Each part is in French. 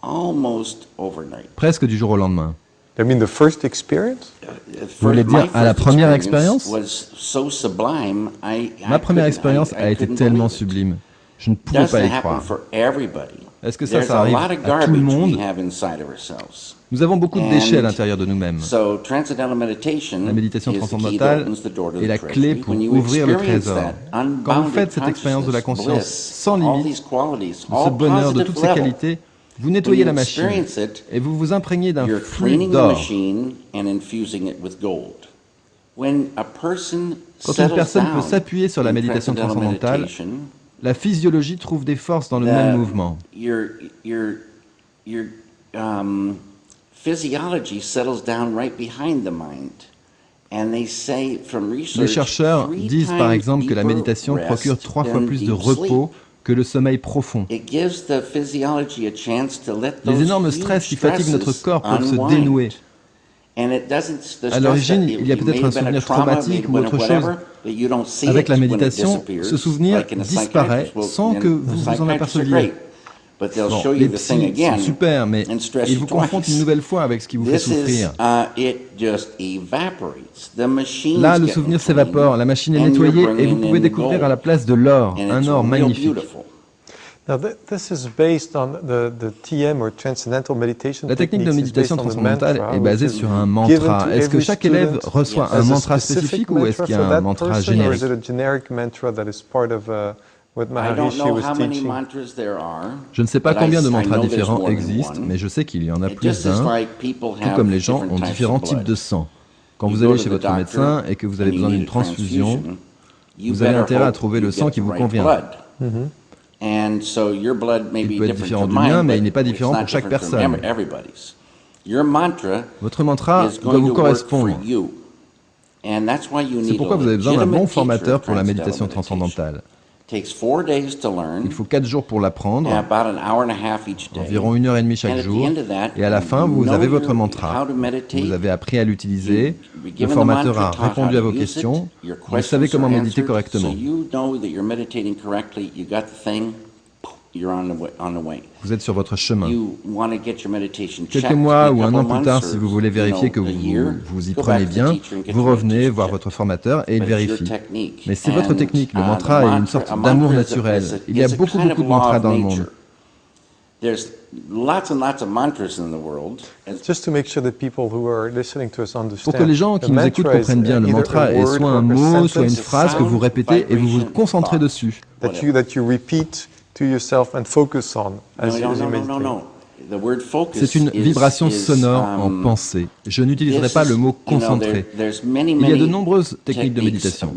almost overnight. presque du jour au lendemain. I mean, the first experience? Vous voulez dire à la première expérience? Was so sublime, Ma première expérience a été tellement sublime. Je ne pouvais pas y croire. Est-ce que ça arrive à tout le monde? Nous avons beaucoup de déchets à l'intérieur de nous-mêmes. La méditation transcendantale est la clé pour ouvrir le trésor. Quand vous faites cette expérience de la conscience sans limite, de ce bonheur, de toutes ces qualités, vous nettoyez la machine et vous vous imprégnez d'un flux d'or. Quand une personne peut s'appuyer sur la méditation transcendantale, la physiologie trouve des forces dans le même mouvement. Les chercheurs disent par exemple que la méditation procure 3 fois plus de repos que le sommeil profond. Les énormes stress qui fatiguent notre corps peuvent se dénouer. À l'origine, il y a peut-être un souvenir traumatique ou autre chose. Avec la méditation, ce souvenir disparaît sans que vous vous en aperceviez. Bon, les psys sont super, mais ils vous confrontent une nouvelle fois avec ce qui vous fait souffrir. Là, le souvenir s'évapore, la machine est nettoyée et vous pouvez découvrir à la place de l'or, un or magnifique. Now, this is based on the TM or Transcendental Meditation. La technique de méditation transcendantale est basée sur un mantra. Est-ce que chaque élève reçoit un mantra spécifique ou est-ce qu'il y a un mantra générique? Je ne sais pas combien de mantras différents existent, mais je sais qu'il y en a plus d'un, tout comme les gens ont différents types de sang. Quand vous allez chez votre médecin et que vous avez besoin d'une transfusion, vous avez intérêt à trouver le sang qui vous convient. Il peut être différent du mien, mais il n'est pas différent pour chaque personne. Votre mantra doit vous correspondre. C'est pourquoi vous avez besoin d'un bon formateur pour la méditation transcendantale. Il faut 4 jours pour l'apprendre, environ 1h30 chaque jour, et à la fin, vous avez votre mantra. Vous avez appris à l'utiliser, le formateur a répondu à vos questions, vous savez comment méditer correctement. Vous êtes sur votre chemin. Quelques mois ou un an plus tard, si vous voulez vérifier que vous y prenez bien, vous revenez voir votre formateur et il vérifie. Mais c'est votre technique, le mantra est une sorte d'amour naturel. Il y a beaucoup de mantras dans le monde. Pour que les gens qui nous écoutent comprennent bien, le mantra est soit un mot, soit une phrase que vous répétez et vous vous concentrez dessus. C'est une vibration sonore en pensée. Je n'utiliserai pas le mot concentré. Il y a de nombreuses techniques de méditation.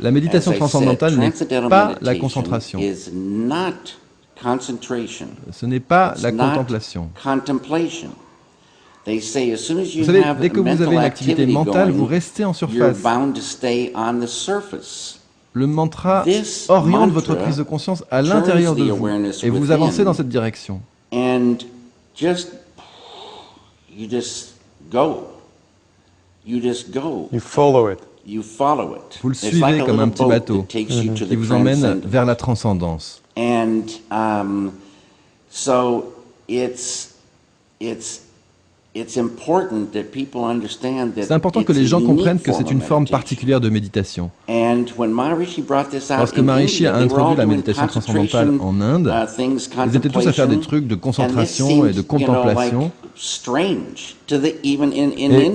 La méditation transcendantale n'est pas la concentration. Ce n'est pas la contemplation. Vous savez, dès que vous avez une activité mentale, vous restez en surface. Le mantra oriente votre prise de conscience à l'intérieur de vous et vous avancez dans cette direction. Vous le suivez comme un petit bateau qui vous emmène vers la transcendance. C'est important que les gens comprennent que c'est une forme particulière de méditation. Lorsque Maharishi a introduit la méditation transcendantale en Inde, ils étaient tous à faire des trucs de concentration et de contemplation. Et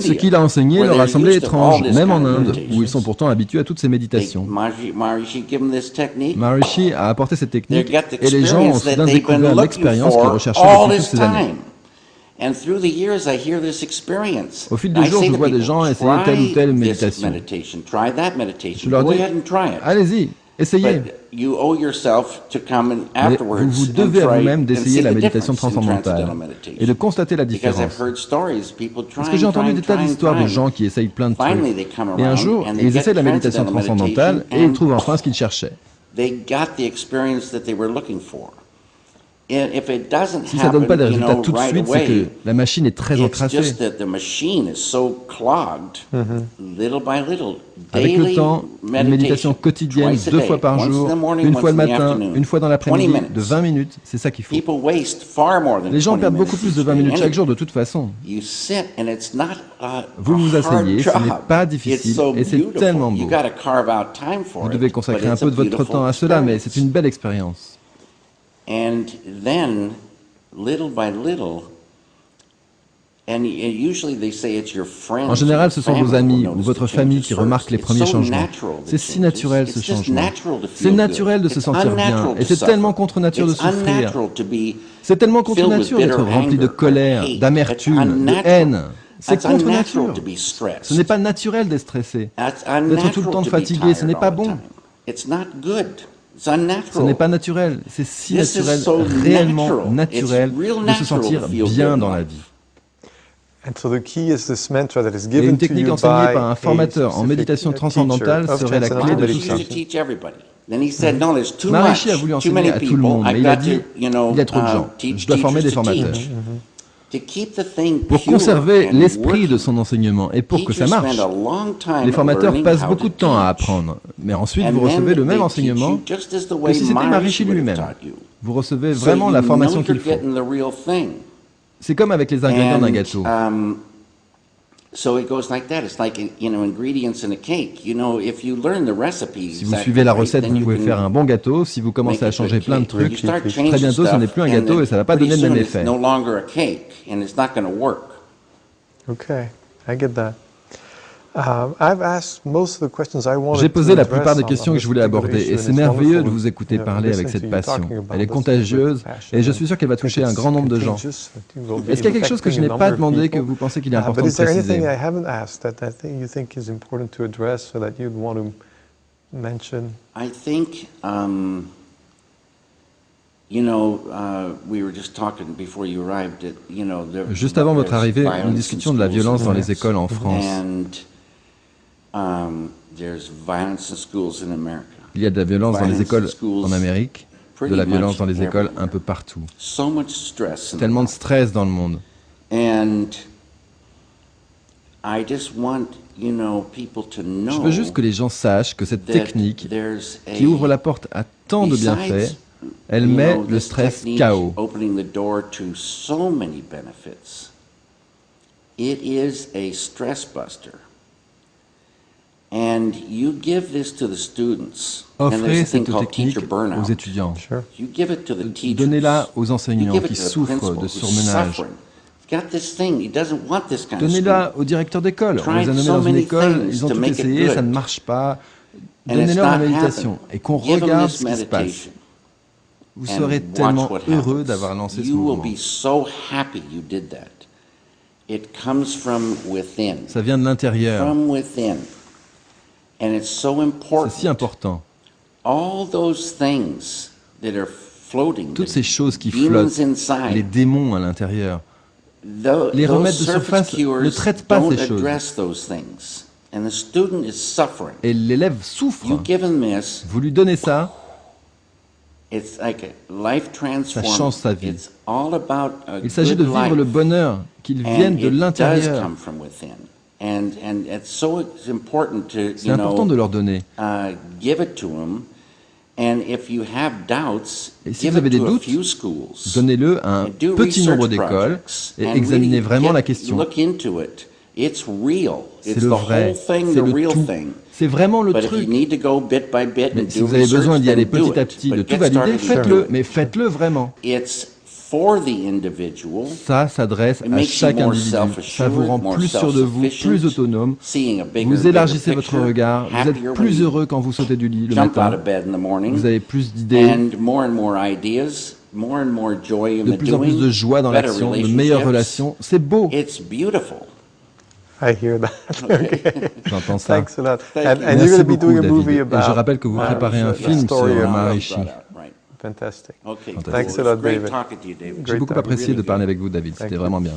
ce qu'il a enseigné leur a semblé étrange, même en Inde, où ils sont pourtant habitués à toutes ces méditations. Maharishi a apporté cette technique et les gens ont soudain découvert l'expérience qu'ils recherchaient depuis toutes ces années. Au fil des jours, je vois des gens essayer telle ou telle méditation. Je leur dis, allez-y, essayez. Mais vous devez à vous-même d'essayer la méditation transcendantale et de constater la différence. Parce que j'ai entendu des tas d'histoires de gens qui essayent plein de trucs. Et un jour, ils essayent la méditation transcendantale et ils trouvent enfin ce qu'ils cherchaient. Si ça ne donne pas des résultats tout de suite, c'est que la machine est très encrassée. Avec le temps, une méditation quotidienne 2 fois par jour, une fois le matin, une fois dans l'après-midi, de 20 minutes, c'est ça qu'il faut. Les gens perdent beaucoup plus de 20 minutes chaque jour de toute façon. Vous vous asseyez, ce n'est pas difficile et c'est tellement beau. Vous devez consacrer un peu de votre temps à cela, mais c'est une belle expérience. And then, little by little, en général, ce sont vos amis ou votre famille qui remarquent les premiers changements. C'est si naturel ce changement. C'est naturel de se sentir bien et c'est tellement contre nature de souffrir. C'est tellement contre nature d'être rempli de colère, d'amertume, de haine. C'est contre nature. Ce n'est pas naturel d'être stressé. D'être tout le temps fatigué, ce n'est pas bon. Ce n'est pas naturel, c'est si naturel, réellement naturel de se sentir bien dans la vie. Et une technique enseignée par un formateur en méditation transcendantale serait la clé de tout ça. Maharishi a voulu enseigner à tout le monde, mais il a dit, il y a trop de gens, je dois former des formateurs. Pour conserver l'esprit de son enseignement et pour que ça marche, les formateurs passent beaucoup de temps à apprendre. Mais ensuite, vous recevez le même enseignement que si c'était Maharishi lui-même. Vous recevez vraiment la formation qu'il faut. C'est comme avec les ingrédients d'un gâteau. Si vous suivez la recette, vous pouvez faire un bon gâteau. Si vous commencez à changer plein de trucs, très bientôt, ce n'est plus un gâteau et ça ne va pas donner le même effet. Okay, I get that. J'ai posé la plupart des questions que je voulais aborder et c'est merveilleux de vous écouter parler avec cette passion. Elle est contagieuse et je suis sûr qu'elle va toucher un grand nombre de gens. Est-ce qu'il y a quelque chose que je n'ai pas demandé que vous pensez qu'il est important de préciser? Juste avant votre arrivée, nous discutions de la violence dans les écoles en France. Il y a de la violence dans les écoles en Amérique, de la violence dans les écoles un peu partout. Tellement de stress dans le monde. Je veux juste que les gens sachent que cette technique, qui ouvre la porte à tant de bienfaits, elle met le stress KO. Offrez cette technique aux étudiants. Donnez-la aux enseignants qui souffrent de surmenage. Donnez-la aux directeurs d'école. On les a nommés dans une école, ils ont tout essayé, ça ne marche pas. Donnez-leur la méditation et qu'on regarde ce qui se passe. Vous serez tellement heureux d'avoir lancé ce mouvement. Ça vient de l'intérieur. C'est si important. Toutes ces choses qui flottent, les démons à l'intérieur, les remèdes de surface ne traitent pas ces choses. Et l'élève souffre. Vous lui donnez ça, ça change sa vie. Il s'agit de vivre le bonheur, qu'il vienne de l'intérieur. C'est important de leur donner. Et si vous avez des doutes, donnez-le à un petit nombre d'écoles et examinez vraiment la question. C'est le vrai, c'est le tout. C'est vraiment le truc. Mais si vous avez besoin d'y aller petit à petit, de tout valider, faites-le, mais faites-le vraiment. Ça s'adresse à chaque individu. Ça vous rend plus sûr de vous, plus autonome. Vous élargissez votre regard. Vous êtes plus heureux quand vous sautez du lit le matin. Vous avez plus d'idées. De plus en plus de joie dans l'action, de meilleures relations. C'est beau. I hear that. J'entends ça. Thanks a lot. Merci beaucoup, David. Et je rappelle que vous préparez un film sur Maharishi. Fantastic. Thanks a lot, David. J'ai beaucoup apprécié de parler avec vous, David. C'était vraiment bien.